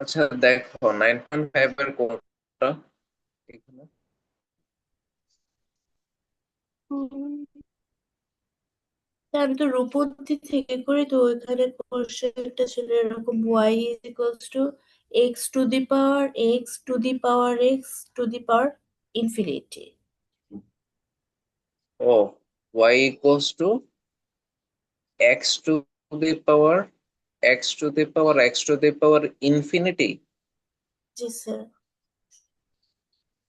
আচ্ছা দেখো 9.5 এর কোনটা এখানে? আমি তো রূপবতী থেকে করি, তো ওইখানে কোশ্চেনটা ছিল এরকম: y is equals to x to the power x to the power x to the power infinity. ও, y equals to x to the power x to the power x to the power infinity. জি sir.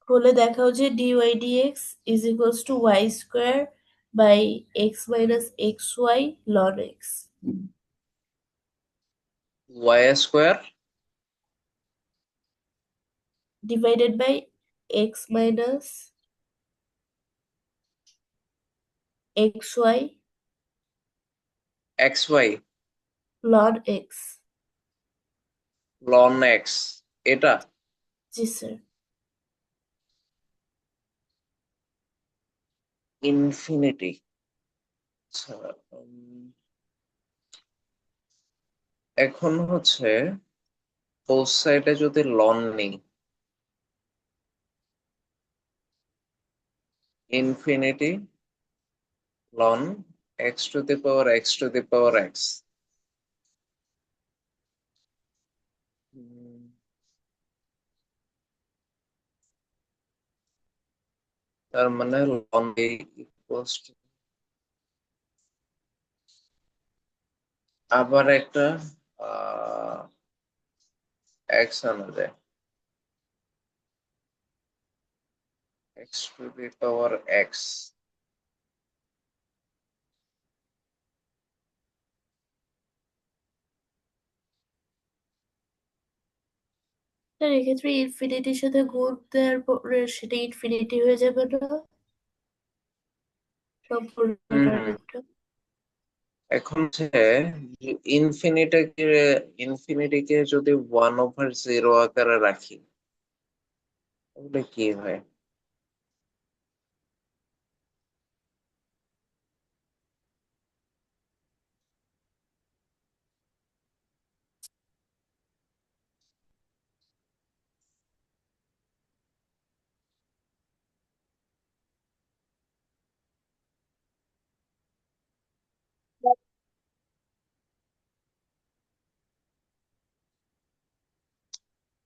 বলে দেখাও যে dy dx is equals to y square by x minus x y ln x y square divided by x minus x y x y ln x. Loan x, এটা জি sir. Infinity. আচ্ছা, এখন হচ্ছে both সাইডে যদি ln নিই, infinity ln x to the power x to the power x, তার মানে loan equals to, আবার একটা এক্স আনা যায়, x to the power x. Sir এক্ষেত্রে ইনফিনিটির সাথে গুণ দেওয়ার পরে সেটা ইনফিনিটি হয়ে যাবে না সম্পূর্ণ হুম, টার্মটা? এখন হচ্ছে ইনফিনিটিকে ইনফিনিটিকে যদি 1/0 আকারে রাখি তাহলে কি হয়?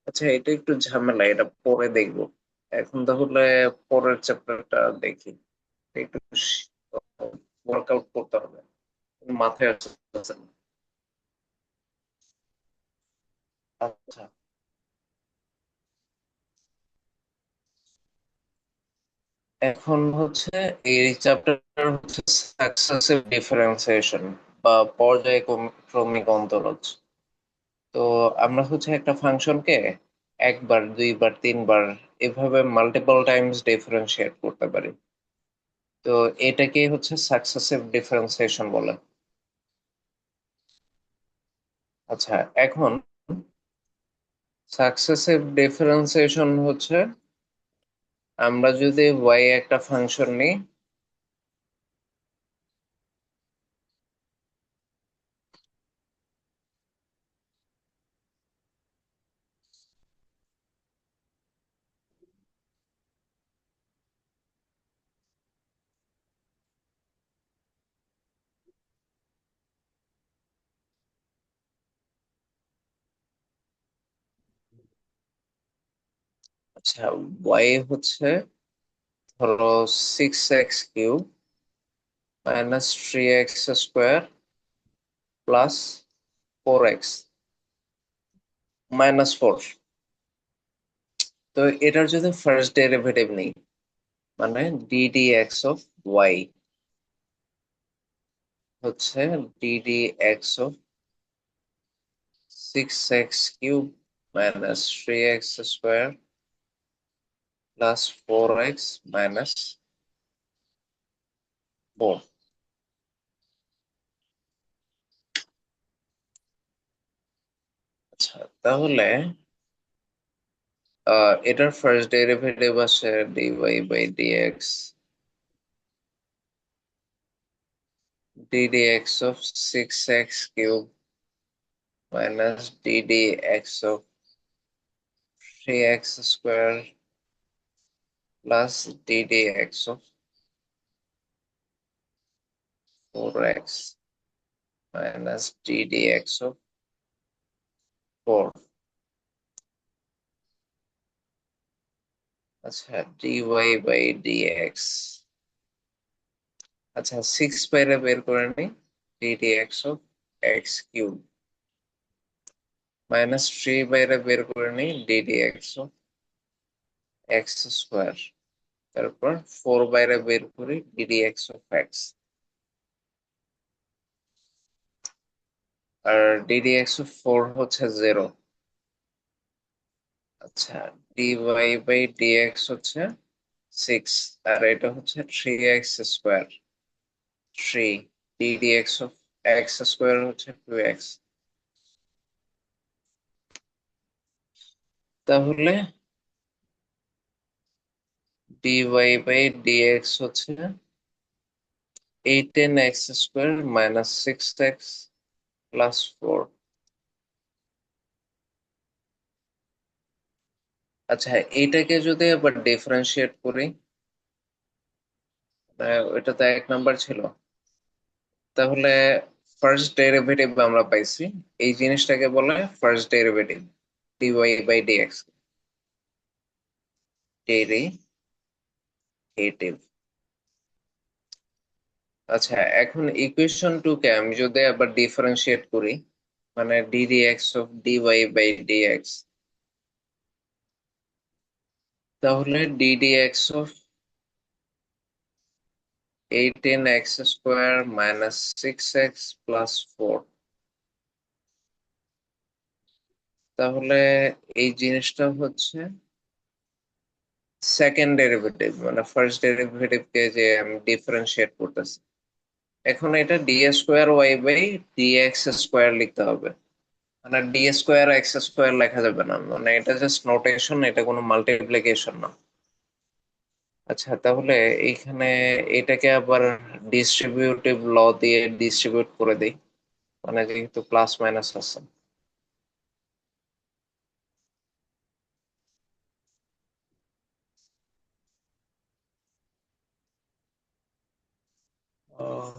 আচ্ছা, এটা একটু ঝামেলা, এটা পরে দেখবো। এখন তাহলে পরের চ্যাপ্টারটা দেখি, একটু ওয়ার্কআউট করতে হবে, মাথায় আসতেছে না। আচ্ছা, এখন হচ্ছে এই চ্যাপ্টার হচ্ছে সাকসেসিভ ডিফারেন্সিয়েশন বা পর্যায়ক্রমিক অন্তরজ। তো আমরা হচ্ছে একটা ফাংশনকে একবার দুইবার তিনবার এভাবে মাল্টিপল টাইমস ডিফারেন্সিয়েট করতে পারি। তো এটাকে হচ্ছে সাকসেসিভ ডিফারেন্সিয়েশন বলে। আচ্ছা, এখন সাকসেসিভ ডিফারেন্সিয়েশন হচ্ছে আমরা যদি y একটা ফাংশন নিই, আচ্ছা y হচ্ছে ধরো 6x³ minus 3x² plus 4x minus 4। তো এটার যদি ফার্স্ট ডেরিভেটিভ নেই, মানে ddx হচ্ছে ddx 6x³ minus 3x² plus 4x minus 4। আচ্ছা, তাহলে এটার ফার্স্ট ডেরিভেটিভ আসে dy/dx ddx of 6x³ minus ddx of 3x² plus ddx of 4x minus ddx of 4। আচ্ছা dy by dx, আচ্ছা 6 বাইরে বের করে নি, ddx of x cube minus 3 বাইরে বের করে নি, ddx of x স্কোয়ার, তারপর 4 বাইরে বের করি, ddx of x, R ddx of 4 হচ্ছে 0। আচ্ছা dy by dx হচ্ছে 6, আর এটা হচ্ছে 3x square, 3 ddx of x square হচ্ছে 2x। তাহলে dy by dx হচ্ছে 18x square minus 6x plus 4। আচ্ছা এইটাকে যদি আবার ডিফারেন্সিয়েট করি, ওইটা তো 1 নাম্বার ছিল, তাহলে ফার্স্ট ডেরিভেটিভ আমরা পাইছি, এই জিনিসটাকে বলে first derivative, dy by dx derivative. আচ্ছা এখন ইকুয়েশন 2 কে আমি যদি আবার ডিফারেন্সিয়েট করি, মানে ddx of dy by dx, তাহলে ddx of 18x square minus 6x plus 4, তাহলে এই জিনিসটা হচ্ছে সেকেন্ড ডেরিভেটিভ, মানে ফার্স্ট ডেরিভেটিভ কে যে আমি ডিফারেন্সিয়েট করতেছি, এখন এটা d square y by dx square লিখতে হবে, মানে ডি স্কোয়ার এক্স স্কোয়ার লেখা যাবে না, মানে এটা জাস্ট নোটেশন, এটা কোনো মাল্টিপ্লিকেশন না। আচ্ছা তাহলে এইখানে এটাকে আবার ডিস্ট্রিবিউটিভ ল দিয়ে ডিস্ট্রিবিউট করে দিই, মানে যেহেতু প্লাস মাইনাস আছে। আহ,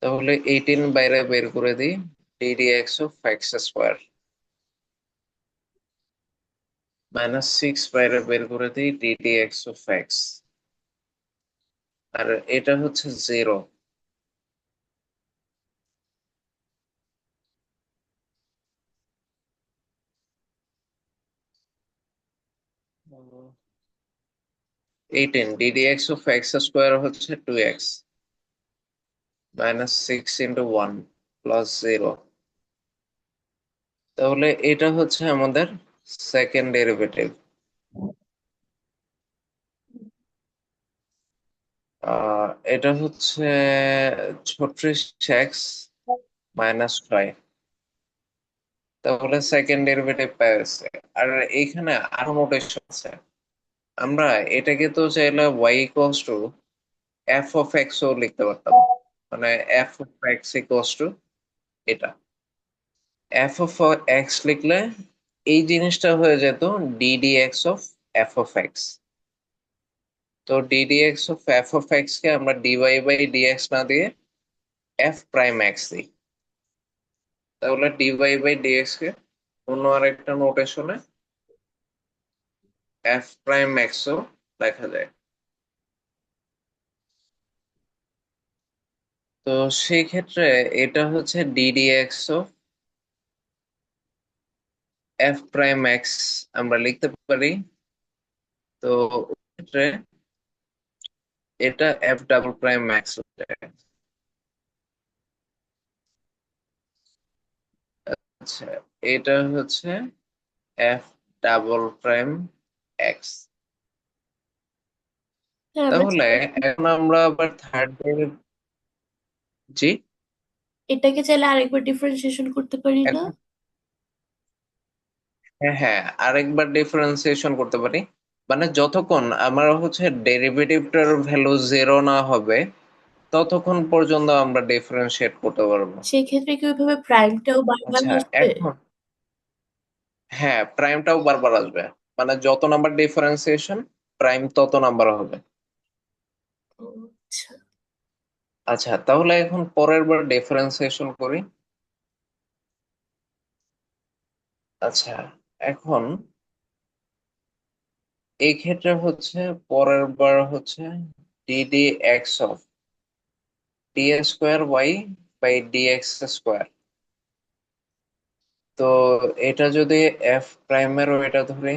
তাহলে 18 বাইরে বের করে দিই, ddx of x square minus 6 বাইরে বের করে দিই, ddx অফ এক্স, আর এটা হচ্ছে 0। 18 ddx অফ এক্স স্কোয়ার হচ্ছে 2x মাইনাস 6 ইন্টু 1 প্লাস 0, তাহলে এটা হচ্ছে আমাদের সেকেন্ড ডেরিভেটিভ। এটা হচ্ছে 36x মাইনাস 5, তাহলে সেকেন্ড ডেরিভেটিভ পেয়েছে। আর এইখানে আরো নোটেশন আছে, আমরা এটাকে তো চাইলে y equals two f of x ও লিখতে পারতাম, মানে f of x equals to এটা, f অফ x লিখলে এই জিনিসটা হয়ে যেত ddx of f of x। তো ddx of f of x কে আমরা dy বাই dx না দিয়ে f প্রাইম x দিই, তাহলে dy বাই dx কে অন্য আরেকটা নোটেশনে f প্রাইম x ও লেখা যায়। তো সেই ক্ষেত্রে এটা হচ্ছে ddx of f prime x আমরা লিখতে পারি, তো ক্ষেত্রে এটা f ডাবল প্রাইম x হচ্ছে। আচ্ছা এটা হচ্ছে f ডাবল প্রাইম x। হ্যাঁ আমরা তাহলে এখন আমরা আবার থার্ড জি, এটাকে চাইলে আরেকবার ডিফারেন্সিয়েশন করতে পারি না? এখন হ্যাঁ হ্যাঁ আরেকবার ডিফারেন্সিয়েশন করতে পারি, মানে যতক্ষণ আমার হচ্ছে ডেরিভেটিভটার ভ্যালু 0 না হবে ততক্ষণ পর্যন্ত আমরা ডিফারেন্সিয়েট করতে পারবো। সেক্ষেত্রে কি ওইভাবে প্রাইমটাও বারবার আচ্ছা, আসবে? এখন হ্যাঁ, প্রাইমটাও বারবার আসবে, মানে যত নাম্বার ডিফারেন্সিয়েশন প্রাইম তত নাম্বার হবে। ও, আচ্ছা। আচ্ছা, তাহলে এখন পরের বার ডিফারেন্সিয়েশন করি। আচ্ছা, এখন এই ক্ষেত্রে হচ্ছে পরের বার হচ্ছে d d x of d square y by d x square. তো এটা যদি এফ প্রাইমেরও এটা ধরি,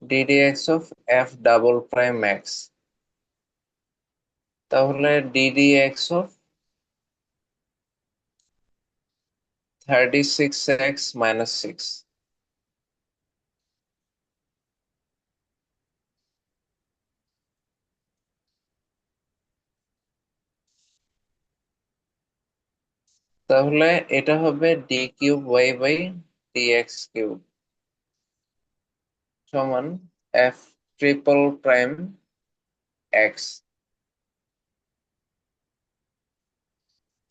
d d x of f double prime x, তাহলে d d x of 36x minus 6। তাহলে এটা হবে d cube y by d x cube সমান এফ ট্রিপল প্রাইম এক্স।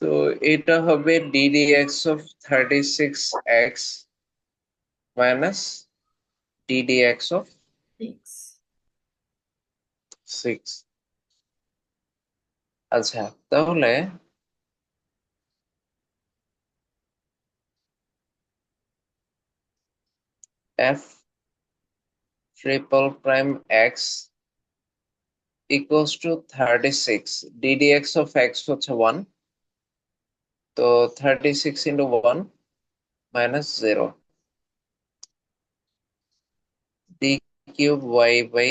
তো এটা হবে d d x of 36x minus d d x of 6। আচ্ছা, তাহলে f triple prime x equals two 36, dd x of x হচ্ছে 1, তো 36 into 1 minus 0, d cube y by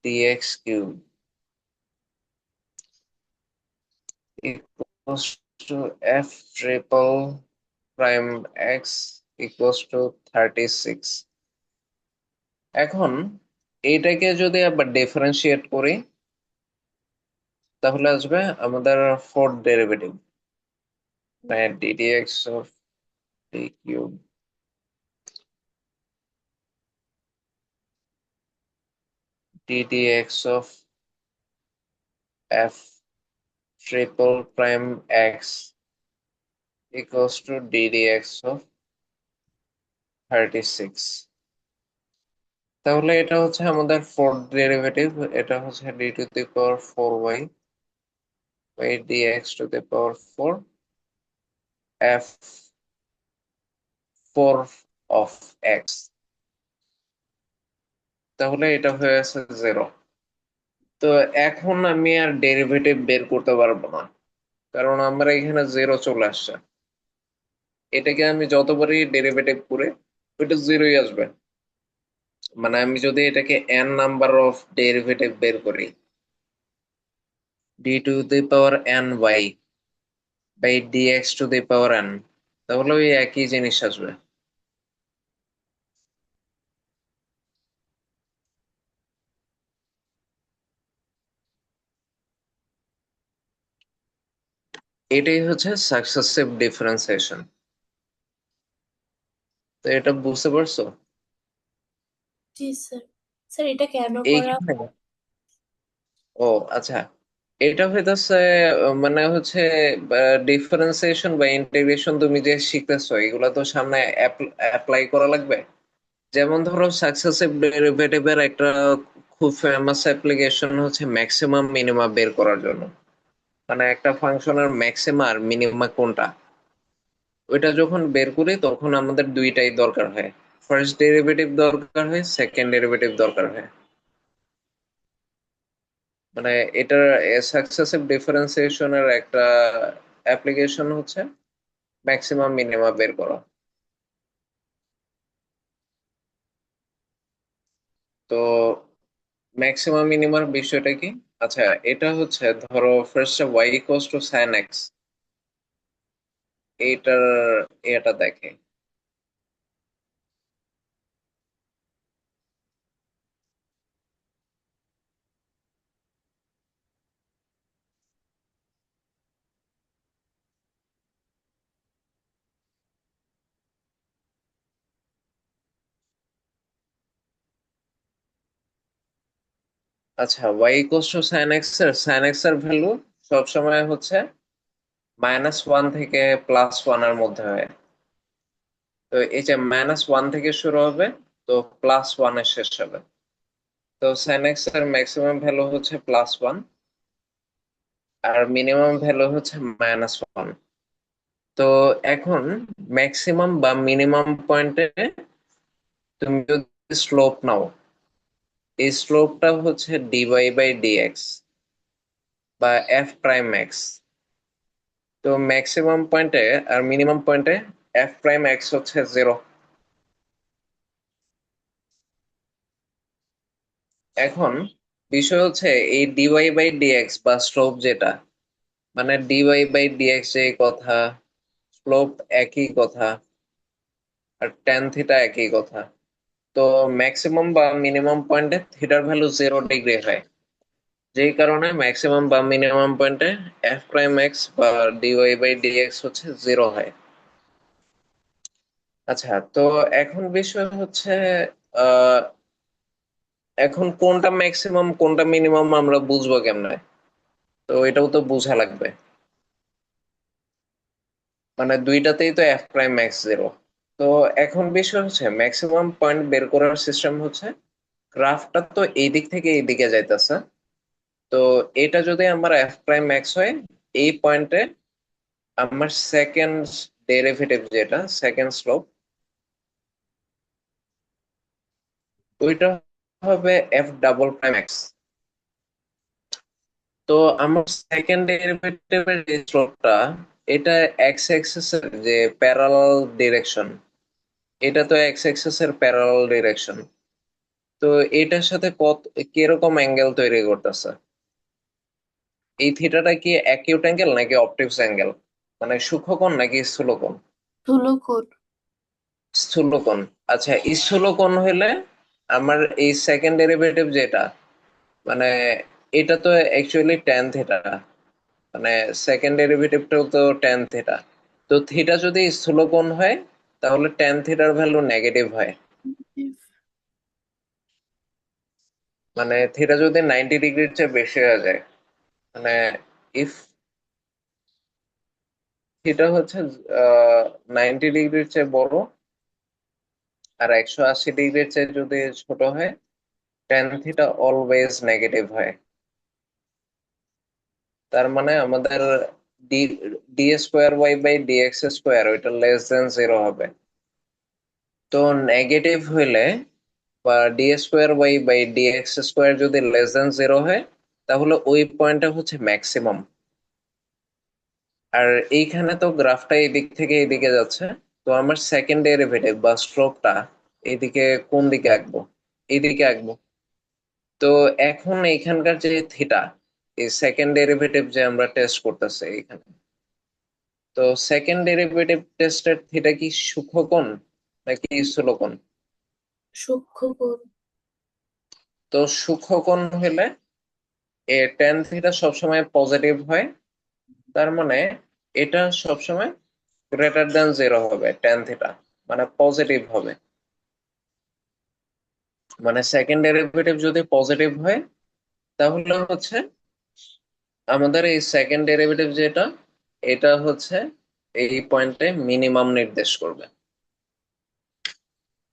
d x cube equals to f triple prime x equals to 36। এখন এইটাকে যদি আবার differentiate করি তাহলে আসবে আমাদের ফোর্থ ডেরিভেটিভ, মানে ddx of d cube ddx of f triple prime x equals to ddx of 36। তাহলে এটা হচ্ছে আমাদের ফোর্থ ডেরিভেটিভ, এটা হচ্ছে d to the power 4y by dx to the power 4 f 4 of x। তাহলে এটা হয়ে আছে 0। তো এখন আমি আর ডেরিভেটিভ বের করতে পারবো না, কারণ আমার এখানে 0 চলে আসছে। এটাকে আমি যতবারই ডেরিভেটিভ করে ওইটা 0ই আসবে। মানে আমি যদি এটাকে n নাম্বার অফ ডেরিভেটিভ বের করি, d to the power n y by dx to the power n, তাহলে ওই একই জিনিস আসবে। এটাই হচ্ছে সাকসেসিভ ডিফারেন্সিয়েশন। তো এটা বুঝতে পারছো? জি স্যার। স্যার এটা কেন করা এইখানে ও আচ্ছা, এটা হইতেছে মানে হচ্ছে ডিফারেন্সিয়েশন বা ইন্টিগ্রেশন তুমি যে শিখতেছো এগুলা তো সামনে অ্যাপ্লাই করা লাগবে। যেমন ধরো সাকসেসিভ ডেরিভেটিভের একটা খুব ফেমাস অ্যাপ্লিকেশন হচ্ছে ম্যাক্সিমাম মিনিমা বের করার জন্য। মানে একটা ফাংশনের ম্যাক্সিমা আর মিনিমা কোনটা, ওইটা যখন বের করি তখন আমাদের দুইটাই দরকার হয়, ফার্স্ট ডেরিভেটিভ দরকার হয়, সেকেন্ড ডেরিভেটিভ দরকার হয়। মানে এটার সাকসেসিভ ডিফারেন্সিয়েশনের একটা অ্যাপ্লিকেশন হচ্ছে ম্যাক্সিমাম মিনিমা বের করা। তো ম্যাক্সিমাম মিনিমার বিষয়টা কি? আচ্ছা, এটা হচ্ছে ধরো ফার্স্টে y equals two sin x, এইটার এটা দেখে। আচ্ছা, y equals two sin x এর ভ্যালু সবসময় হচ্ছে -1 থেকে +1 এর মধ্যে হয়। তো এই যে -1 থেকে শুরু হবে, তো +1 এ শেষ হবে। তো sin x এর ম্যাক্সিমাম ভ্যালু হচ্ছে +1 আর মিনিমাম ভ্যালু হচ্ছে -1। তো এখন ম্যাক্সিমাম বা মিনিমাম পয়েন্টে তুমি যদি স্লোপ নাও, এই স্লোপটা হচ্ছে dy/dx বা f প্রাইম এক্স। তো ম্যাক্সিমাম পয়েন্টে আর মিনিমাম পয়েন্টে f প্রাইম এক্স হচ্ছে 0। এখন বিষয় হচ্ছে এই dy/dx বা স্লোপ যেটা, মানে dy/dx যে কথা, স্লোপ একই কথা, আর tan থিটা একই কথা। তো ম্যাক্সিমাম বা মিনিমাম পয়েন্টে থিটার ভ্যালু 0 ডিগ্রি হয়, যেই কারণে ম্যাক্সিমাম বা মিনিমাম পয়েন্টে f প্রাইম এক্স বা dy/dx হচ্ছে 0 হয়। আচ্ছা, তো এখন বিষয় হচ্ছে আহ এখন কোনটা ম্যাক্সিমাম কোনটা মিনিমাম আমরা বুঝবো কেমনে? তো এটাও তো বোঝা লাগবে, মানে দুইটাতেই তো f প্রাইম এক্স 0। তো এখন বিষয় হচ্ছে ম্যাক্সিমাম পয়েন্ট বের করার সিস্টেম হচ্ছে, গ্রাফটা তো এই দিক থেকে এই দিকে যাইতেছে। তো এটা যদি আমার f প্রাইম এক্স হয়, এই পয়েন্টে আমার সেকেন্ড ডেরিভেটিভ যেটা সেকেন্ড স্লোপ, ওইটা হবে f ডাবল প্রাইম এক্স। তো আমার সেকেন্ড ডেরিভেটিভের যে স্লোপটা, এটা এক্স অ্যাক্সিস এর যে প্যারালাল ডিরেকশন, এটা তো এক্স অ্যাক্সিস এর প্যারালাল ডিরেকশন। তো এটার সাথে কত কিরকম অ্যাঙ্গেল তৈরি করতেছে? এই থিটাটা কি অ্যাকিউট অ্যাঙ্গেল নাকি অবটিউস অ্যাঙ্গেল, মানে সূক্ষ্মকোণ নাকি স্থূলকোণ? ধুলোকোণ। স্থূলকোণ। আচ্ছা, স্থূলকোণ হলে আমার এই সেকেন্ড ডেরিভেটিভ যেটা, মানে এটা তো অ্যাকচুয়ালি ট্যান থিটা, মানে সেকেন্ড ডেরিভেটিভটাও তো ট্যান থিটা। তো থিটা যদি স্থূলকোণ হয়, তাহলে ট্যান থিটার ভ্যালু নেগেটিভ হয়। মানে থিটা যদি 90 ডিগ্রির চেয়ে বেশি হয়ে যায়, মানে ইফ থিটা হচ্ছে 90 ডিগ্রির চেয়ে বড় আর 180 ডিগ্রির চেয়ে যদি ছোট হয়, ট্যান থিটা অলওয়েজ নেগেটিভ হয়। তার মানে আমাদের d d square y by d x square ওইটা লেস দেন 0 হবে। তো নেগেটিভ হইলে বা d square y by d x square যদি লেস দেন 0 হয়, তাহলে ওই পয়েন্টটা হচ্ছে ম্যাক্সিমাম। আর এইখানে তো গ্রাফটা এই দিক থেকে এইদিকে যাচ্ছে, তো আমার সেকেন্ড ডেরিভেটিভ বা স্লোপটা এইদিকে কোন দিকে আঁকবো? এইদিকে আঁকবো। তো এখন এইখানকার যে থিটা, এই সেকেন্ড ডেরিভেটিভ যে আমরা টেস্ট করতেছি এইখানে, তো সেকেন্ড ডেরিভেটিভ টেস্টের থিটা কি সূক্ষ্মকোণ নাকি স্থূলকোণ? সূক্ষ্মকোণ। তো সূক্ষ্মকোণ হলে এ টেন থিটা সবসময় পজিটিভ হয়। তার মানে এটা সবসময় গ্রেটার দেন 0 হবে, টেন থিটা মানে পজিটিভ হবে। মানে সেকেন্ড ডেরিভেটিভ যদি পজিটিভ হয়, তাহলে হচ্ছে আমাদের এই সেকেন্ড ডেরিভেটিভ যেটা, এটা হচ্ছে এই পয়েন্টে মিনিমাম নির্দেশ করবে।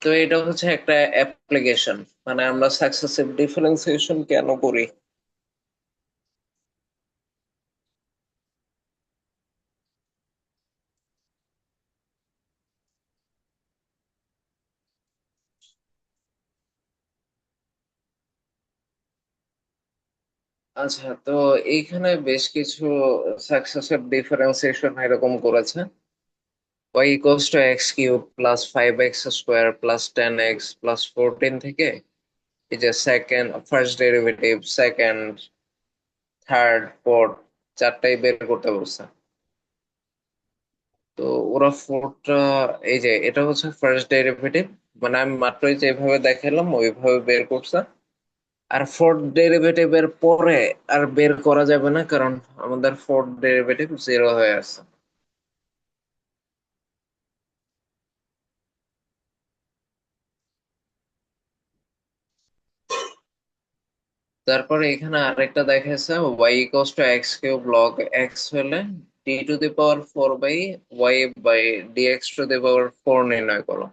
তো এটা হচ্ছে একটা অ্যাপ্লিকেশন, মানে আমরা সাকসেসিভ ডিফারেন্সিয়েশন কেন করি। আচ্ছা, তো এইখানে বেশ কিছু সাকসেসিভ ডিফারেন্সিয়েশন এরকম করেছে। y equals to x cube plus 5x square plus 10x plus 14 থেকে এই যে second first derivative, second, third, fourth, চারটাই বের করতে বলছে। তো ওরা ফোর্থটা, এই যে এটা হচ্ছে ফার্স্ট ডেরিভেটিভ, মানে আমি মাত্রই যেভাবে দেখালাম ওইভাবে বের করছে। আর ফোর্থ ডেরিভেটিভের পরে আর বের করা যাবে না, কারণ আমাদের ফোর্থ ডেরিভেটিভ 0 হয়ে আছে। তারপরে এখানে আরেকটা দেখাচ্ছে y equals to x cube log x হলে d to the power 4 by y by d x to the power 4 নির্ণয় করো।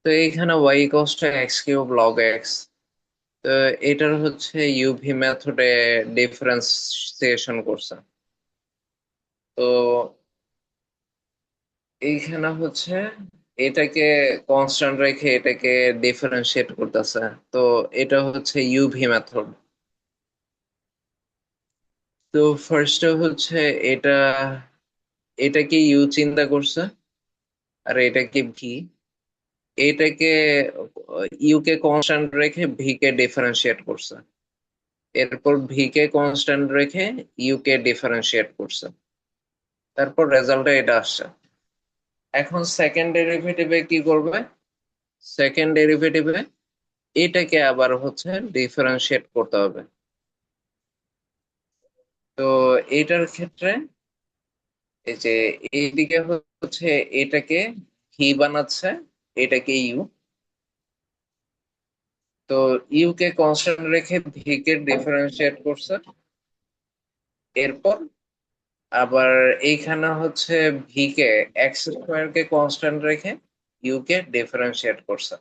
তো এইখানে y equals to x cube log x, তো এটার হচ্ছে ইউভি মেথডে ডিফারেন্সিয়েশন করছে। তো এইখানে হচ্ছে এটাকে কনস্ট্যান্ট রেখে এটাকে ডিফারেন্সিয়েট করতেছে। তো এটা হচ্ছে ইউভি মেথড। তো ফার্স্টে হচ্ছে এটা এটাকে ইউ চিন্তা করছে, আর এটাকে ভি। এটাকে ইউ কে কনস্ট্যান্ট রেখে ভি কে ডিফারেন্সিয়েট করছে। এরপর ভি কে কনস্ট্যান্ট রেখে ইউ কে ডিফারেন্সিয়েট করছে। তারপর রেজাল্টে এটা আসছে। এখন সেকেন্ড ডেরিভেটিভে কি করবে? সেকেন্ড ডেরিভেটিভে এটাকে আবার হচ্ছে ডিফারেন্সিয়েট করতে হবে। তো এটার ক্ষেত্রে এই যে এইদিকে হচ্ছে এটাকে ভি বানাচ্ছে, এটাকে ইউ। তো ইউ কে কনস্ট্যান্ট রেখে ভি কে ডিফারেন্সিয়েট করছে। এরপর আবার এইখানে হচ্ছে ভি কে এক্স স্কোয়ার কে কনস্ট্যান্ট রেখে ইউ কে ডিফারেন্সিয়েট করছে।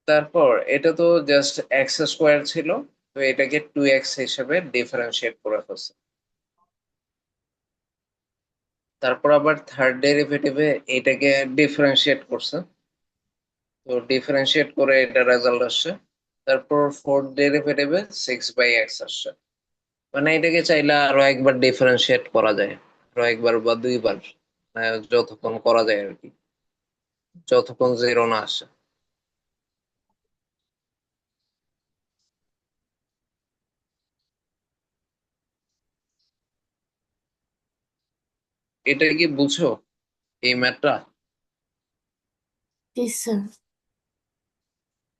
তারপর এটা তো জাস্ট এক্স স্কোয়ার ছিল, তো এটাকে 2x হিসেবে ডিফারেন্সিয়েট করে ফেলছে। তারপর আবার থার্ড ডেরিভেটিভে এটাকে ডিফারেন্সিয়েট করছে। তো ডিফারেন্সিয়েট করে এটা রেজাল্ট আসছে। তারপর ফোর্থ ডেরিভেটিভে 6/x আসছে। মানে এটাকে চাইলে আরো একবার ডিফারেন্সিয়েট করা যায়, আরো একবার বা দুইবার, যতক্ষণ করা যায় আর কি, যতক্ষণ জিরো না আসে। এটা কি বুঝছো, এই ম্যাথটা? জি স্যার,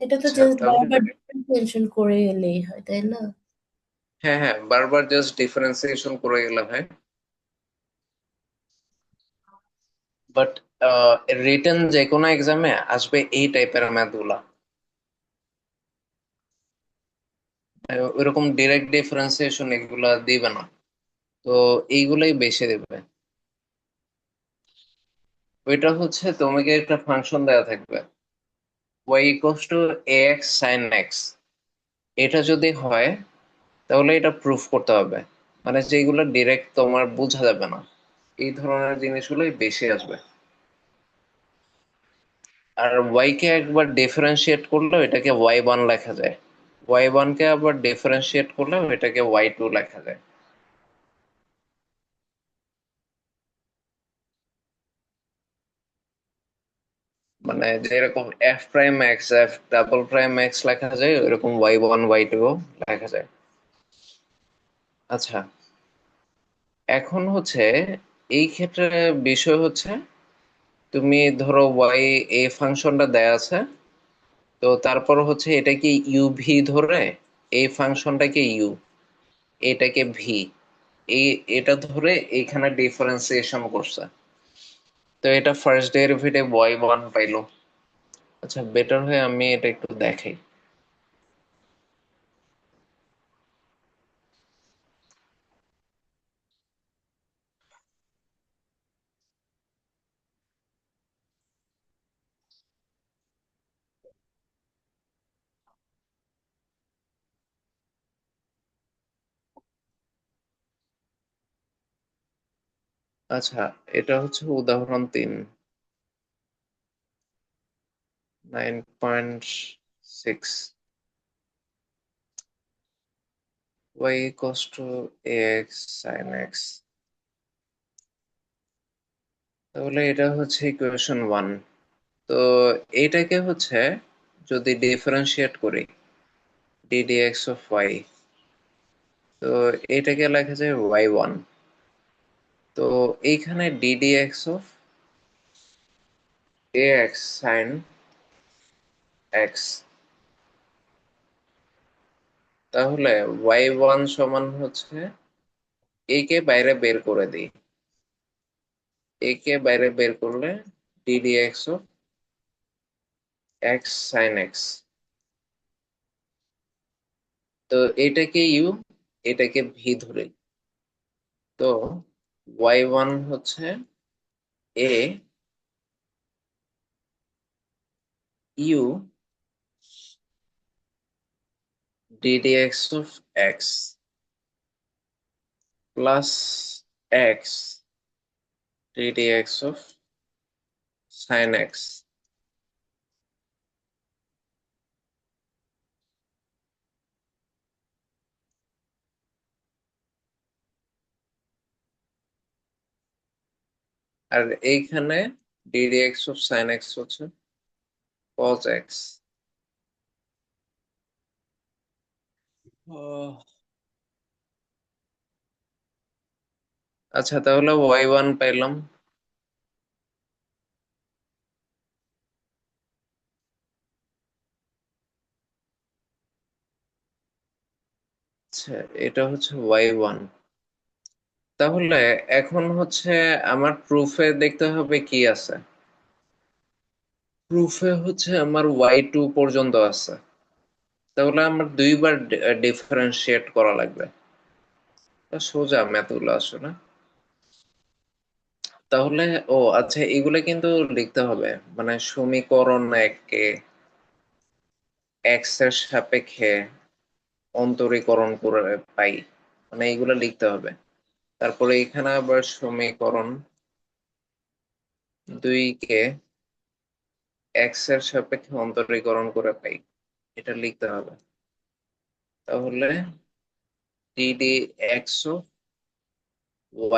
এটা তো আচ্ছা জাস্ট তাহলে বারবার ডিফারেন্সিয়েশন করে এলেই হয়, তাই না? হ্যাঁ হ্যাঁ, বারবার জাস্ট ডিফারেন্সিয়েশন করে গেলে হয়। বাট রিটেন যে কোনো এক্সামে আসবে এই টাইপের ম্যাথ গুলা। ওইরকম ডিরেক্ট ডিফারেন্সিয়েশন এগুলা দিবে না, তো এইগুলাই বেশি দেবে। ওইটা হচ্ছে তোমাকে একটা ফাংশন দেওয়া থাকবে y equals two ax sin x। এটা যদি হয় তাহলে এটা প্রুফ করতে হবে, মানে যেগুলো ডিরেক্ট তোমার বোঝা যাবে না, এই ধরনের জিনিসগুলোই বেশি আসবে। আর y কে একবার ডিফারেন্সিয়েট করলে এটাকে y1 লেখা যায়, y1 কে আবার ডিফারেন্সিয়েট করলে এটাকে y2 লেখা যায়। মানে যেরকম F prime x F double prime x লেখা যায়, ওইরকম y1 y2 লেখা যায়। আচ্ছা, এখন হচ্ছে এই ক্ষেত্রে বিষয় হচ্ছে তুমি ধরো y এই ফাংশনটা দেয়া আছে, তো তারপর হচ্ছে এটাকে ইউভি ধরে এই ফাংশনটাকে ইউ, এটাকে ভি, এই এটা ধরে এখানে ডিফারেন্সিয়েশন করছে। তো এটা ফার্স্ট ডেরিভেটিভ y1 পাইলো। আচ্ছা, বেটার হয় আমি এটা একটু দেখাই। আচ্ছা, এটা হচ্ছে উদাহরণ 3, 9.6, y equals to ax sin x। তাহলে এটা হচ্ছে ইকুয়েশন 1। তো এইটাকে হচ্ছে যদি ডিফারেন্সিয়েট করি ডি ডিএক্স অফ ওয়াই, তো এটাকে লেখা যায় y1। তো এইখানে d dx of ax sin x, তাহলে y1 সমান হচ্ছে a কে বাইরে বের করে দিই, a কে বাইরে বের করলে d dx of x sin x। তো এটাকে ইউ, এটাকে ভি ধরে, তো y1 হচ্ছে এ you ddx of x plus x ddx of sin x। আর এইখানে ddx of sin x হচ্ছে cos x। আচ্ছা, তাহলে y1 পাইলাম। আচ্ছা, এটা হচ্ছে y1। তাহলে এখন হচ্ছে আমার প্রুফে দেখতে হবে কি আছে। প্রুফে হচ্ছে আমার y2 পর্যন্ত আছে, তাহলে আমার দুইবার ডিফারেন্সিয়েট করা লাগবে। তা সোজা ম্যাথগুলো আসলে। তাহলে ও আচ্ছা, এগুলো কিন্তু লিখতে হবে, মানে সমীকরণ একে এক্স এর সাপেক্ষে অন্তরীকরণ করে পাই, মানে এগুলো লিখতে হবে। তারপরে এখানে আবার সমীকরণ দুইকে এক্স এর সাপেক্ষে অন্তরীকরণ করে পাই, এটা লিখতে হবে। তাহলে ডিডি এক্স ও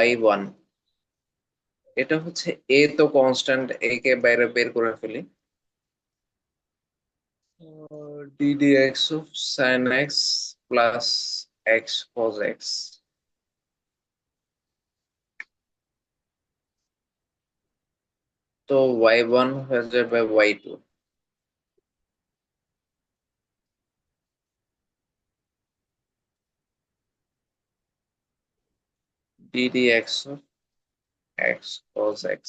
y1, এটা হচ্ছে এ তো কনস্ট্যান্ট, এ কে বাইরে বের করে ফেলি। ddx of sin x plus x cos x, তো y1 হয়ে যাবে y2। ddx of x cos x,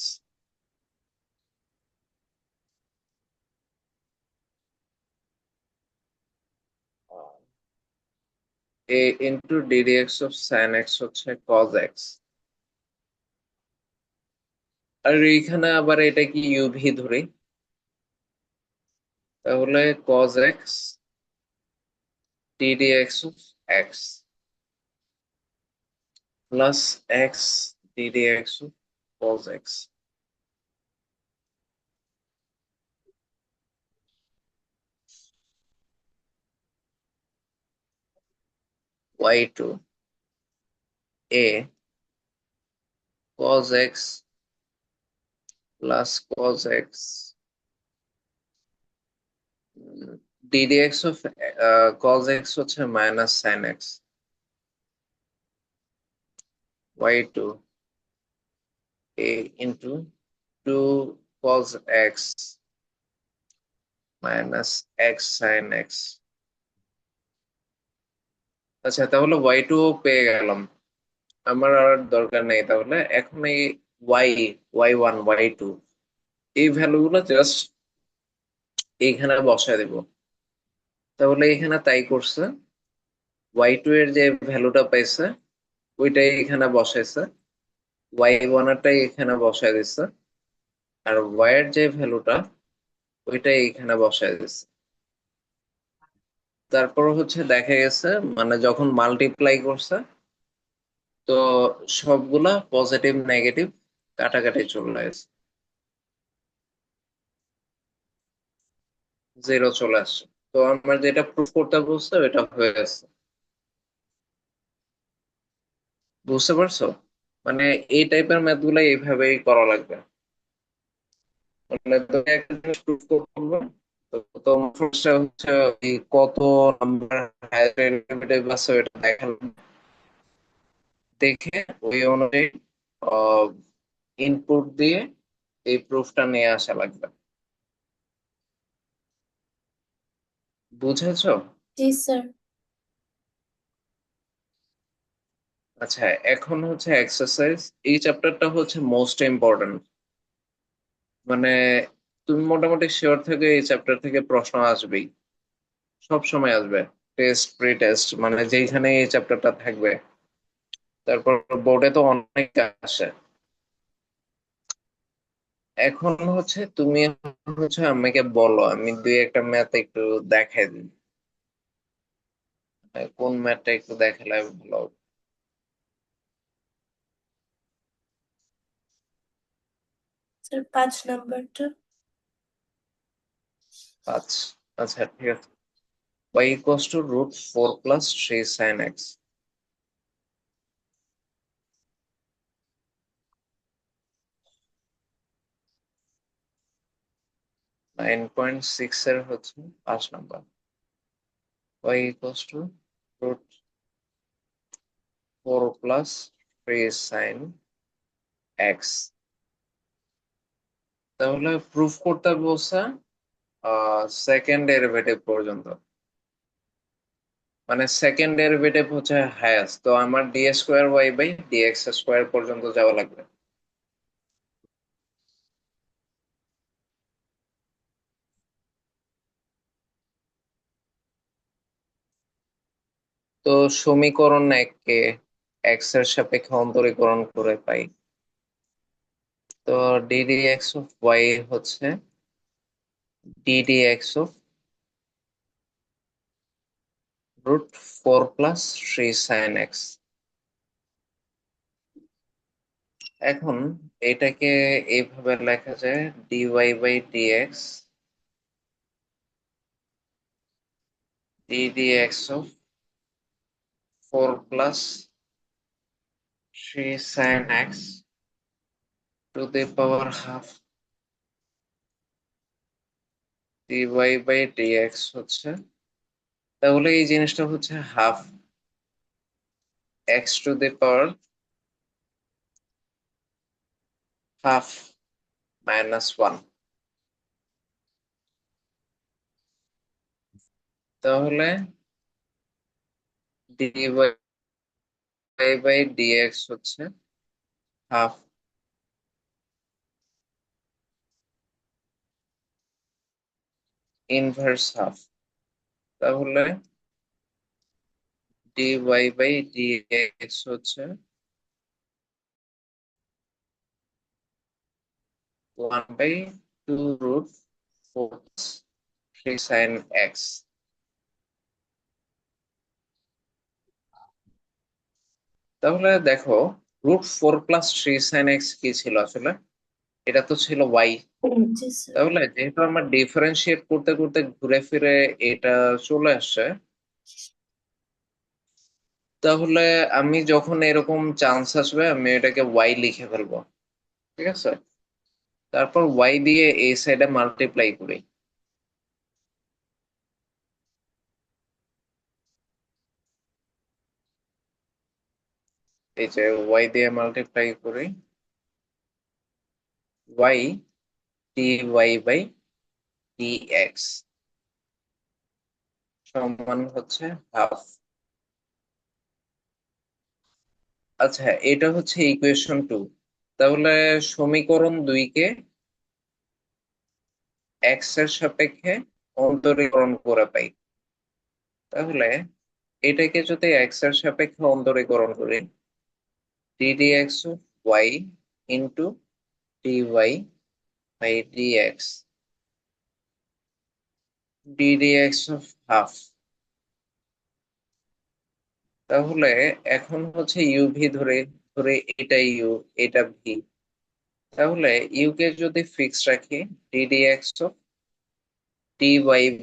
a into ddx of sin x হচ্ছে cos x। আর এইখানে আবার এটা কি ইউভি ধরি, তাহলে cos x ddx of x plus x ddx of cos x, y2 a cos x plus cos x ddx of cos x হচ্ছে minus sin x, y2 a into 2 cos x minus x sin x। আচ্ছা, তাহলে y2 পেয়ে গেলাম, আমার আর দরকার নেই। তাহলে এখন এই y y1 y2 এই ভ্যালুগুলো জাস্ট এইখানে বসায় দেব। তাহলে এখানে তাই করছে, y2 এর যে ভ্যালুটা পাইছে ওইটাই এখানে বসাইছে, y1 এরটাই এখানে বসায় দিচ্ছে, আর y এর যে ভ্যালুটা ওইটাই এখানে বসায় দিচ্ছে। তারপর হচ্ছে দেখা গেছে মানে যখন মাল্টিপ্লাই করছে, তো সবগুলা পজিটিভ নেগেটিভ কাটাকাটি চলে আসছে, জিরো চলে আসছে। তো আমার যেটা প্রুফ করতে বলছে ওটা হয়ে গেছে। বুঝতে পারছো? মানে এই টাইপের ম্যাথ গুলো এইভাবেই করা লাগবে। মানে তুমি একটা জিনিস প্রুফ করতে বলবে, তো তোমার ফার্স্ট হচ্ছে ওই কত নাম্বার হায়ার ডেরিভেটিভ আছে ওটা দেখালাম, দেখে ওই অনুযায়ী ইনপুট দিয়ে এই প্রুফটা নিয়ে আসা লাগবে। বুঝেছো? জি স্যার। আচ্ছা, এখন হচ্ছে এক্সারসাইজ। এই চ্যাপ্টারটা হচ্ছে মোস্ট ইম্পর্টেন্ট, মানে তুমি মোটামুটি শিওর থেকে এই চ্যাপ্টার থেকে প্রশ্ন আসবেই, সব সময় আসবে। টেস্ট প্রি টেস্ট মানে যেখানে এই চ্যাপ্টারটা থাকবে, তারপর বোর্ডে তো অনেক আসে। এখন হচ্ছে তুমি হচ্ছে আমাকে বলো, আমি দুই একটা ম্যাথ একটু দেখাই দিই। কোন ম্যাথটা একটু দেখালে ভালো হবে? স্যার 5 নাম্বারটা। 5। আচ্ছা ঠিক আছে। y equals to √4 plus 3 sin x। 9.6 এর হচ্ছে 5 number. y equals to √4 plus 3 sin x। তাহলে প্রুফ করতে বলছে সেকেন্ড ডেরিভেটিভ পর্যন্ত, মানে সেকেন্ড ডেরিভেটিভ হচ্ছে হাইয়েস্ট, তো আমার d square y by dx square পর্যন্ত যাওয়া লাগবে। তো সমীকরণ এককে এক্স এর সাপেক্ষে অন্তরীকরণ করে পাই। তো ডিডি এক্স অফ ওয়াই হচ্ছে d d x of √4 plus 3 sin x। এখন এটাকে এইভাবে লেখা যায় dy by dx dd x of 4 plus 3 sin x to the power half dy by dx হচ্ছে, তাহলে এই জিনিসটা হচ্ছে half x to the power half -1। তাহলে ডিওয়াই বাই ডিএক্স হচ্ছে হাফ ইনভার্স হাফ। তাহলে ডিওয়াই বাই ডিএক্স হচ্ছে 1/2 √4 3 sin x। তাহলে দেখো √4 plus 3 sin x কি ছিল আসলে? এটা তো ছিল y। জি স্যার। তাহলে যেহেতু আমরা ডিফারেন্সিয়েট করতে করতে ঘুরে ফিরে এটা চলে আসছে, তাহলে আমি যখন এরকম চান্স আসবে আমি এটাকে y লিখে ফেলবো। ঠিক আছে, তারপর y দিয়ে এই সাইডে মাল্টিপ্লাই করি। এই যে y দিয়ে মাল্টিপ্লাই করি, y dy বাই dx সমান হচ্ছে হাফ। আচ্ছা, এটা হচ্ছে ইকুয়েশন 2। তাহলে সমীকরণ 2 কে এক্স এর সাপেক্ষে অন্তরীকরণ করে পাই। তাহলে এটাকে যদি এক্স এর সাপেক্ষে অন্তরীকরণ করি, ddx of y into dy by dx ddx of half. তাহলে এখন হচ্ছে ইউভি ধরে ধরে এটা ইউ, এটা ভি। তাহলে ইউ কে যদি ফিক্স রাখি, ddx of dy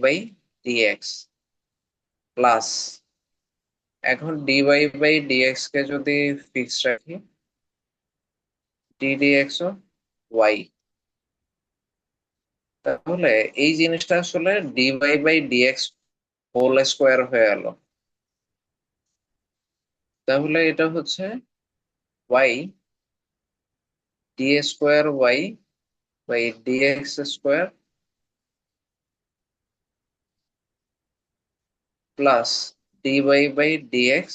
by dx plus, এখন dy বাই dx কে যদি ফিক্স রাখি, ddx অফ y। তাহলে এই জিনিসটা আসলে dy by dx whole square হয়ে গেল। তাহলে এটা হচ্ছে y d square y by dx square plus dy by dx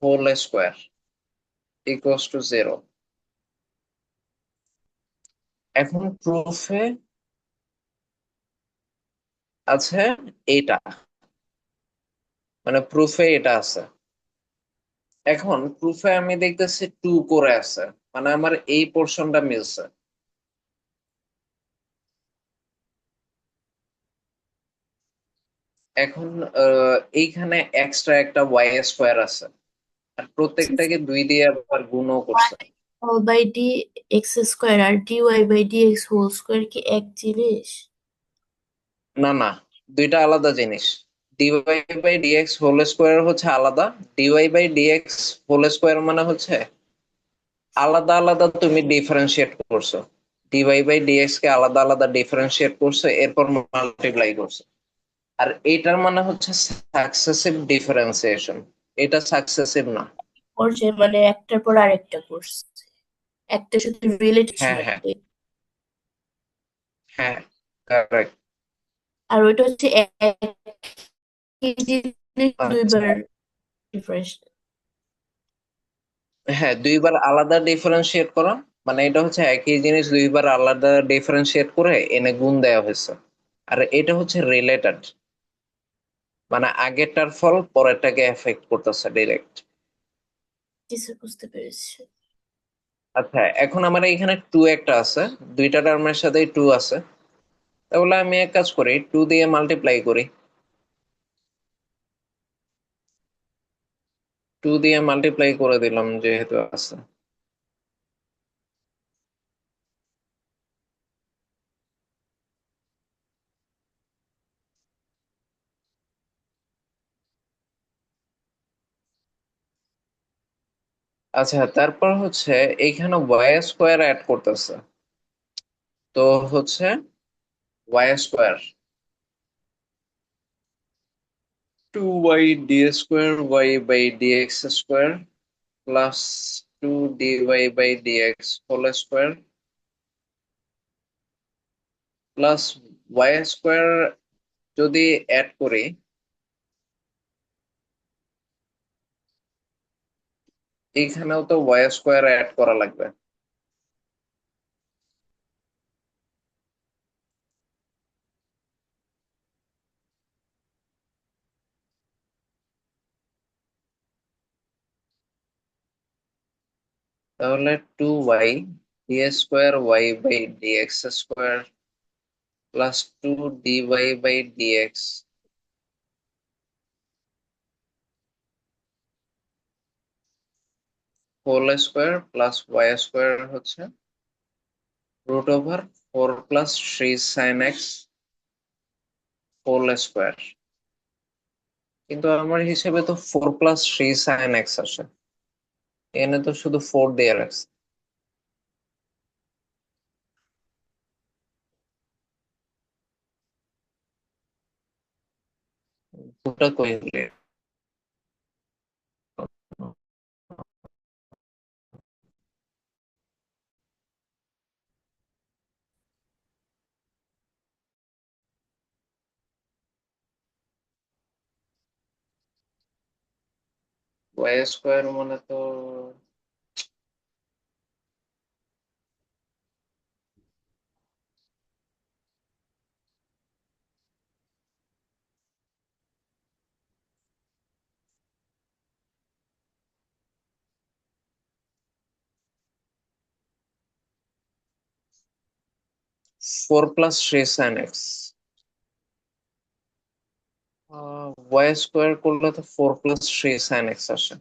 whole square equals to 0। এখন প্রুফে আছে এইটা, মানে প্রুফে এটা আছে। এখন প্রুফে আমি দেখতেছি টু করে আছে, মানে আমার এই পোর্শনটা মিলছে। এখন এইখানে এক্সট্রা একটা ওয়াই স্কোয়ার আছে, আর প্রত্যেকটাকে দুই দিয়ে আবার গুণও করছে। Whole by d x square আর d y by d x whole square কি এক জিনিস? না না, দুইটা আলাদা জিনিস। Dy by dx whole square হচ্ছে আলাদা, dy by dx whole square মানে হচ্ছে আলাদা আলাদা তুমি ডিফারেন্সিয়েট করছো। ডিওয়াই বাই ডিএক্স কে আলাদা আলাদা ডিফারেন্সিয়েট করছো, এরপর মাল্টিপ্লাই করছো। আর এটার মানে হচ্ছে সাকসেসিভ ডিফারেন্সিয়েশন, এটা সাকসেসিভ না। করছে মানে একটার পর আরেকটা করছে, একটার সাথে রিলেটেড হ্যাঁ হ্যাঁ ছাড়তে। হ্যাঁ, কারেক্ট। আর ওইটা হচ্ছে একই জিনিস আচ্ছা, দুইবার ডিফারেন্স। হ্যাঁ দুইবার আলাদা ডিফারেন্সিয়েট করা, মানে এটা হচ্ছে একই জিনিস দুইবার আলাদা ডিফারেন্সিয়েট করে এনে গুণ দেওয়া হয়েছে। আর এটা হচ্ছে রিলেটেড, মানে আগেরটার ফল পরেরটাকে এফেক্ট করতেছে ডিরেক্ট। কিছু বুঝতে পেরেছি। আচ্ছা, এখন আমার এখানে টু একটা আছে, দুইটা টার্মের সাথে টু আছে। তাহলে আমি এক কাজ করি, টু দিয়ে মাল্টিপ্লাই করি। টু দিয়ে মাল্টিপ্লাই করে দিলাম যেহেতু আছে। আচ্ছা, তারপর হচ্ছে এইখানে ওয়াই স্কোয়ার অ্যাড করতেছে। তো হচ্ছে y square, two y d square y by d x square plus two d y by d x whole square plus y square যদি অ্যাড করি, এইখানেও তো ওয়াই স্কোয়ার অ্যাড করা লাগবে। তাহলে two y d square y by d x square plus two d y by d x whole square plus y square হচ্ছে root over four plus three sine x whole square. কিন্তু আমার হিসেবে তো four plus three sine x আসে, এখানে তো শুধু four দিয়ে রাখছে। দুটা কই হলে ওয়াই স্কোয়ার মানে তো four plus three sine x, y square করলে তো four plus three sine x আসে।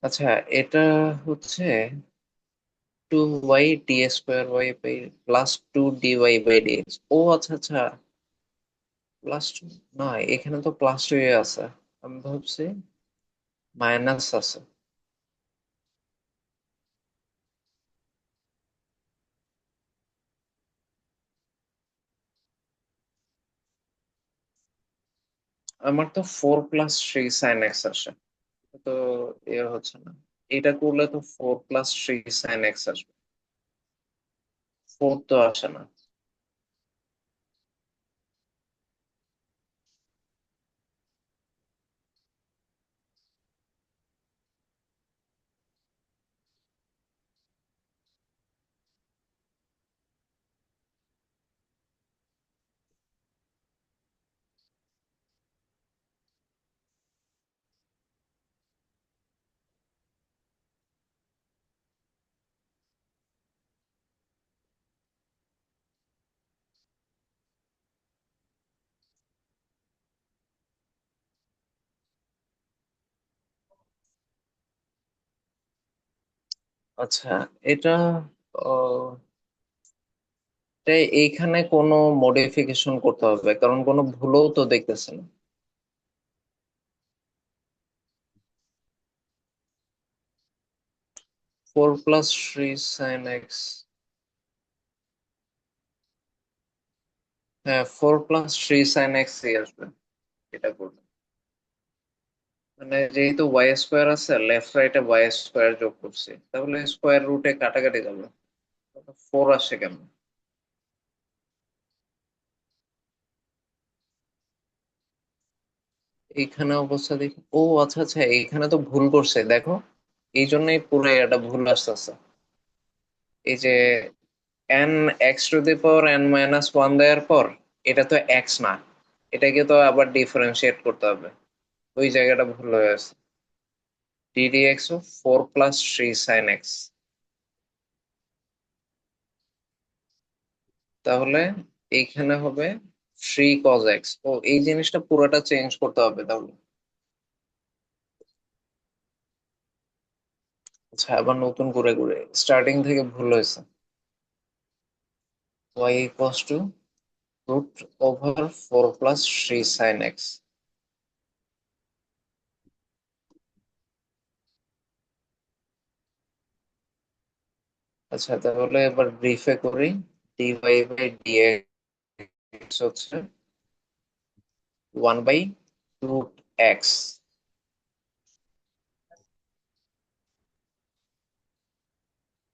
আচ্ছা, এটা হচ্ছে two y d square y by plus two d y by d x. ও আচ্ছা আচ্ছা, প্লাস টু, না এখানে তো প্লাস টু আছে, আমি ভাবছি মাইনাস আছে। আমার তো 4+3 sin x আসে, তো হচ্ছে না। এটা করলে তো 4+3 sin x আসবে, 4 তো আসে না। আচ্ছা, এটা এইখানে কোনো মডিফিকেশন করতে হবে, কারণ কোনো ভুলও তো দেখতেছে না। 4+3 sin x, হ্যাঁ 4+3 sin x আসবে এটা করবে। মানে যেহেতু y² আছে, লেফট রাইটে y² যোগ করছি, তাহলে স্কোয়ার রুটে কাটাকাটি যাবে, 4 আসে কেন? এইখানে অবস্থা দেখি, ও আচ্ছা আচ্ছা, এইখানে তো ভুল করছে দেখো, এই জন্যই পুরো এটা ভুল আসতেছে। এই যে n x⁻n−1 দেওয়ার পর, এটা তো এক্স না, এটাকে তো আবার ডিফারেন্সিয়েট করতে হবে, ওই জায়গাটা ভুল হয়ে আছে। ddx of 4+3 sin x, তাহলে এইখানে হবে 3 cos x। ও এই জিনিসটা পুরোটা চেঞ্জ করতে হবে তাহলে। আচ্ছা, আবার নতুন করে করে স্টার্টিং থেকে ভুল হয়েছে। y equals to √4+3 sin x। আচ্ছা, তাহলে এবার ব্রিফে করি। dy/dx হচ্ছে 1/√x।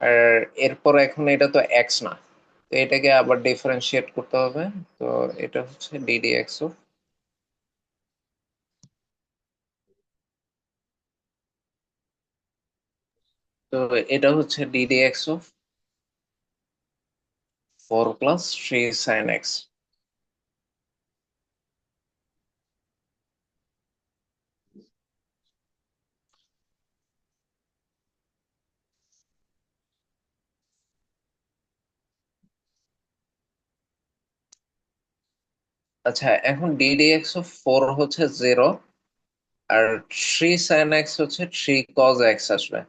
আর এরপর এখন এটা তো এক্স না, তো এটাকে আবার ডিফারেন্সিয়েট করতে হবে। তো এটা হচ্ছে ddx অফ, তো এটা হচ্ছে ddx অফ 4+3 sin x। আচ্ছা, এখন ddx অফ 4 হচ্ছে 0, আর 3 sin x হচ্ছে 3 cos x আসবে।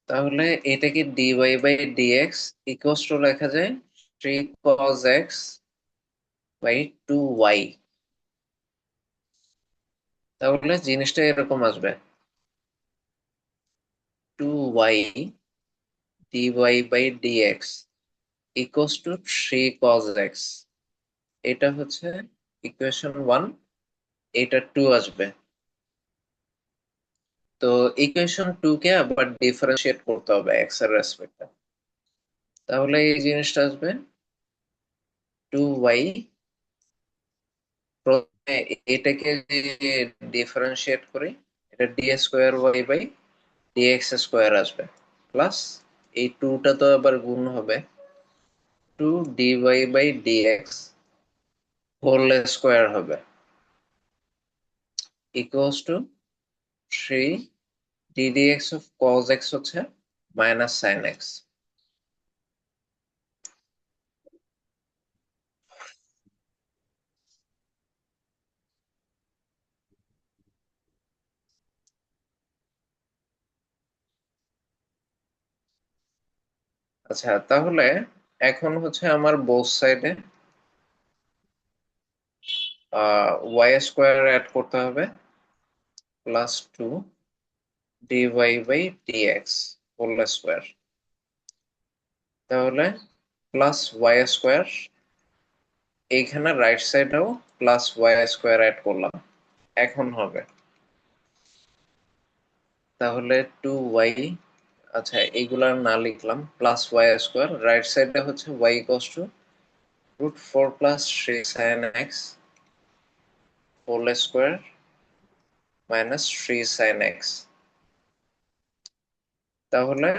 তাহলে এটাকে dy/dx ইকুয়ালস টু লেখা যায় 3 cos x/2y। তাহলে জিনিসটা এরকম আসবে, 2y dy/dx equals to 3 cos x। এটা হচ্ছে ইকুয়েশন 1, এটা 2 আসবে। তো ইকুয়েশন 2 কে আবার ডিফারেন্সিয়েট করতে হবে এক্স এর রেসপেক্টে, তাহলে এই জিনিসটা আসবে 2y, প্রথমে এটাকে ডিফারেন্সিয়েট করি, এটা d²y/dx² আসবে, প্লাস এই 2টা তো আবার গুণ হবে, 2dy/dx হোল স্কোয়ার হবে, equals to 3 ddx of cos x হচ্ছে -sin x। আচ্ছা, তাহলে এখন হচ্ছে আমার বোথ সাইডে y² অ্যাড করতে হবে, +2 dy/dx হোল স্কোয়ার, তাহলে +y², এইখানে রাইট সাইডেও প্লাস ওয়াই স্কোয়ার অ্যাড করলাম, এখন হবে তাহলে 2y, আচ্ছা এইগুলা না লিখলাম, প্লাস ওয়াই স্কোয়ার, রাইট সাইডে হচ্ছে y equals to √4 plus 3 sin x whole square minus 3 sin x। তাহলে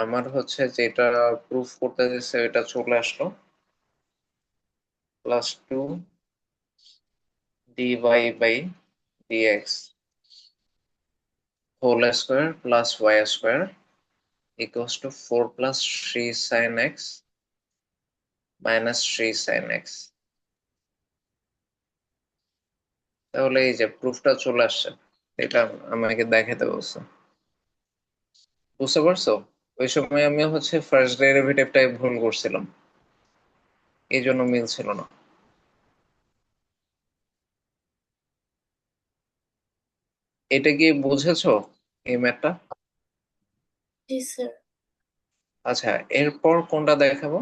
আমার হচ্ছে যেটা প্রুফ করতে দিচ্ছে এটা চলে আসলো, plus 2 dy by dx whole square plus y square equals to 4 plus 3 sin x minus 3 sin x। তাহলে এই যে প্রুফটা চলে আসছে, এটা আমাকে দেখাতে বলছে, বুঝতে পারছো? ওই সময় আমি হচ্ছে ফার্স্ট ডেরিভেটিভটাই ভুল করছিলাম, এই জন্য মিলছিল না। এটা কি বুঝেছো এই ম্যাথটা? জি স্যার। আচ্ছা, এরপর কোনটা দেখাবো?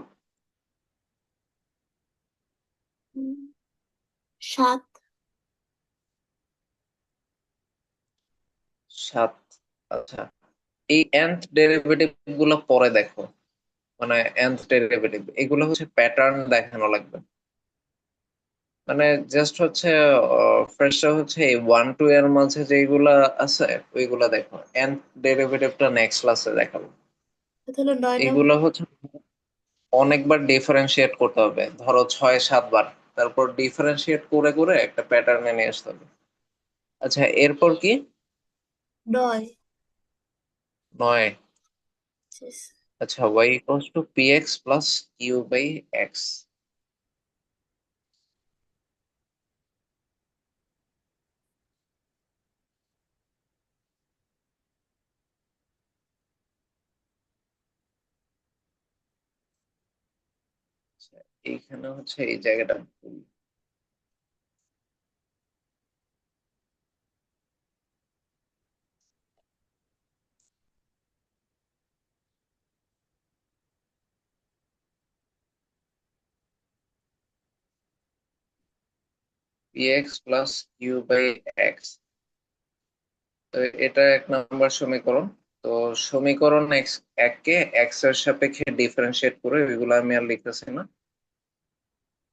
7। 7। আচ্ছা, এই nth ডেরিভেটিভ গুলো পরে দেখো, মানে nth ডেরিভেটিভ এগুলো হচ্ছে প্যাটার্ন দেখানো লাগবে। মানে জাস্ট হচ্ছে ফার্স্টে হচ্ছে এই 1 2 এর মাঝে যেগুলা আছে ওইগুলা দেখো, nth ডেরিভেটিভটা নেক্সট ক্লাসে দেখাবো। তাহলে 9 নম্বর। এগুলো হচ্ছে অনেকবার ডিফারেন্সিয়েট করতে হবে, ধরো 6 7 বার, তারপর ডিফারেন্সিয়েট করে করে একটা প্যাটার্নে নিয়ে আসতে হবে। আচ্ছা, এরপর কি? 9। 9। জি স্যার। আচ্ছা, y equals to px plus q by x. এইখানে হচ্ছে এই জায়গাটা ভুল। px plus q by x, তো এটা 1 নম্বর সমীকরণ। তো সমীকরণ এককে এক্স এর সাপেক্ষে ডিফারেন্সিয়েট করে ওইগুলো আমি আর লিখতেছি না।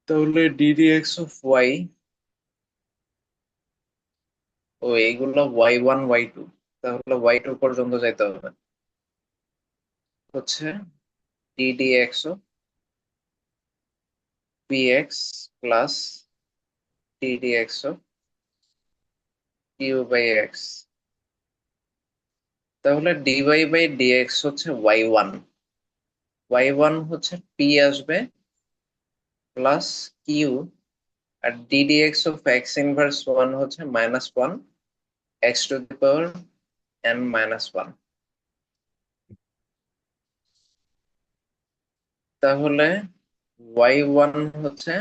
তাহলে ddx অফ y, ও এইগুলো y1 y2, তাহলে y2 পর্যন্ত যাইতে হবে, হচ্ছে ddx of px plus ddx of q by x. তাহলে dy বাই dx হচ্ছে y1 হচ্ছে p আসবে প্লাস কিউ, আর ddx অফ এক্স ইনভার্স 1 হচ্ছে -1 x to the power n-1। তাহলে y1 হচ্ছে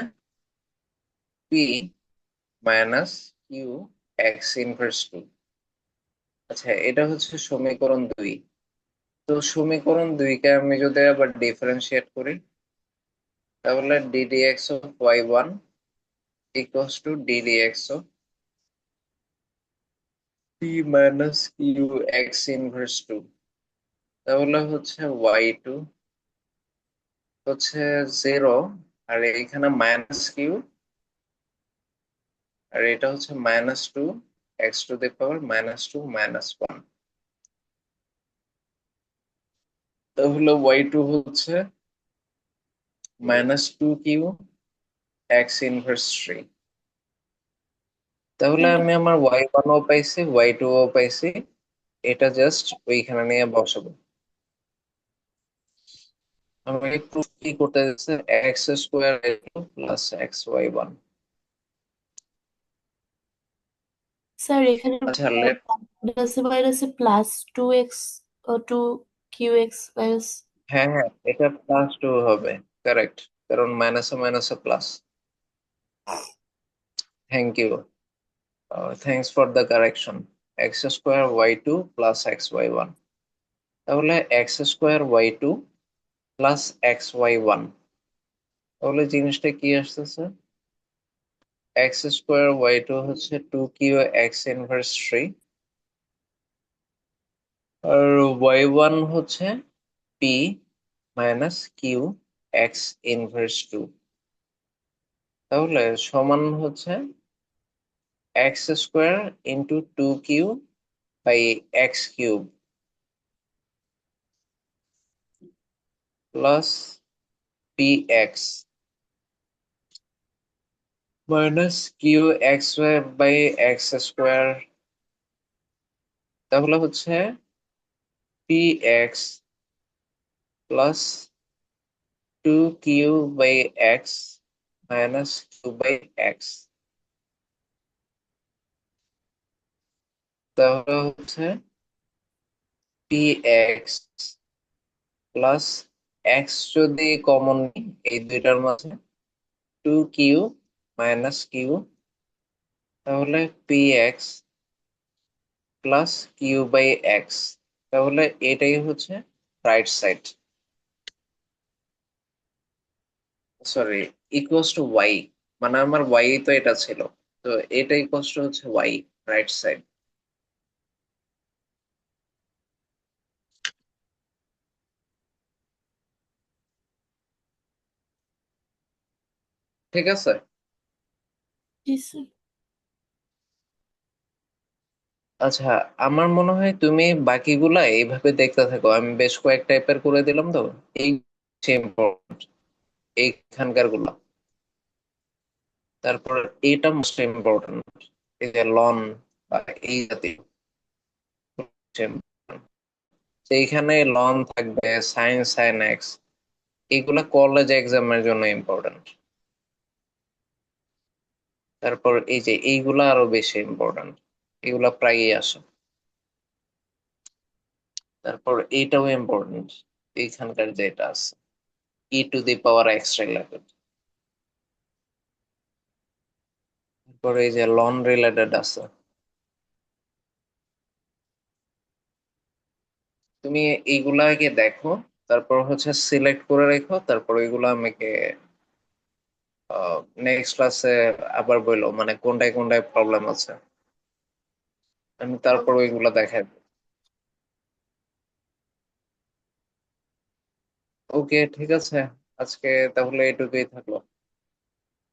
p minus q x inverse 2। আচ্ছা, এটা হচ্ছে সমীকরণ 2। তো সমীকরণ 2 কে আমি যদি আবার ডিফারেন্সিয়েট করি, তাহলে ddx of y1 equals to ddx of p minus q x inverse 2। তাহলে হচ্ছে y2 হচ্ছে 0, আর এখানে মাইনাস কিউ, আর এটা হচ্ছে -2 এক্স টু দি পাওয়ার -2 -1। তাহলে y2 হচ্ছে -2 কিউ এক্স ইনভার্স 3। তাহলে আমি আমার y1 ও পাইছি, y2 ও পাইছি, এটা জাস্ট ওইখানে নিয়ে বসাবো। আমাকে প্রুফ কি করতে দিচ্ছে, x square plus XY1। Sir এখানে আচ্ছা, লেট, মাইনাসে মাইনাসে +2x ও 2qx মাইনাস। হ্যাঁ হ্যাঁ, এটা +2 হবে, কারেক্ট, কারণ মাইনাসে মাইনাসে plus. Thank you, thanks for the correction. X square y2 plus XY1, তাহলে x square y2 plus XY1 তাহলে জিনিসটা কি আসতেছে, এক্স স্কোয়ার ওয়াই টু হচ্ছে 2q এক্স ইনভার্স 3, আর ওয়াই ওয়ান হচ্ছে p minus q x inverse 2। তাহলে সমান হচ্ছে x square into 2q by x cube plus p x minus q x y by x square. তাহলে হচ্ছে p x plus 2q by x minus q by x. তাহলে হচ্ছে p x plus x যদি common নিই এই দুইটার মাঝে, 2q minus q, তাহলে p x plus q by x. তাহলে এটাই হচ্ছে right side, sorry, equals to y, মানে আমার ওয়াই তো এটা ছিল, তো এটা ইকুয়ালস টু হচ্ছে ওয়াই, রাইট সাইড। ঠিক আছে। জি স্যার। আচ্ছা, আমার মনে হয় তুমি বাকিগুলা এইভাবে দেখতে থাকো, আমি বেশ কয়েক টাইপের করে দিলাম তো, এই ইম্পর্টেন্ট এইখানকার গুলা। তারপর এটা মোস্ট ইম্পর্টেন্ট, এই যে লন বা এই জাতীয়, তো এইখানে লন থাকবে, সাইন সাইন এক্স, এগুলা কলেজ এক্সামের জন্য ইম্পর্টেন্ট। তারপর এই যে এইগুলা আরো বেশি ইম্পর্টেন্ট, এগুলা প্রায়ই আসে। তারপর এইটাও ইম্পর্টেন্ট, এইখানকার যেটা আছে e to the power x related. তারপর এই যে লন রিলেটেড আছে, তুমি এইগুলা আগে দেখো, তারপর হচ্ছে সিলেক্ট করে রেখো, তারপর এগুলো আমাকে নেক্সট ক্লাসে আবার বললো মানে কোনটায় কোনটায় প্রবলেম আছে, আমি তারপর ওইগুলো দেখাই। ওকে, ঠিক আছে, আজকে তাহলে এটুকুই থাকলো।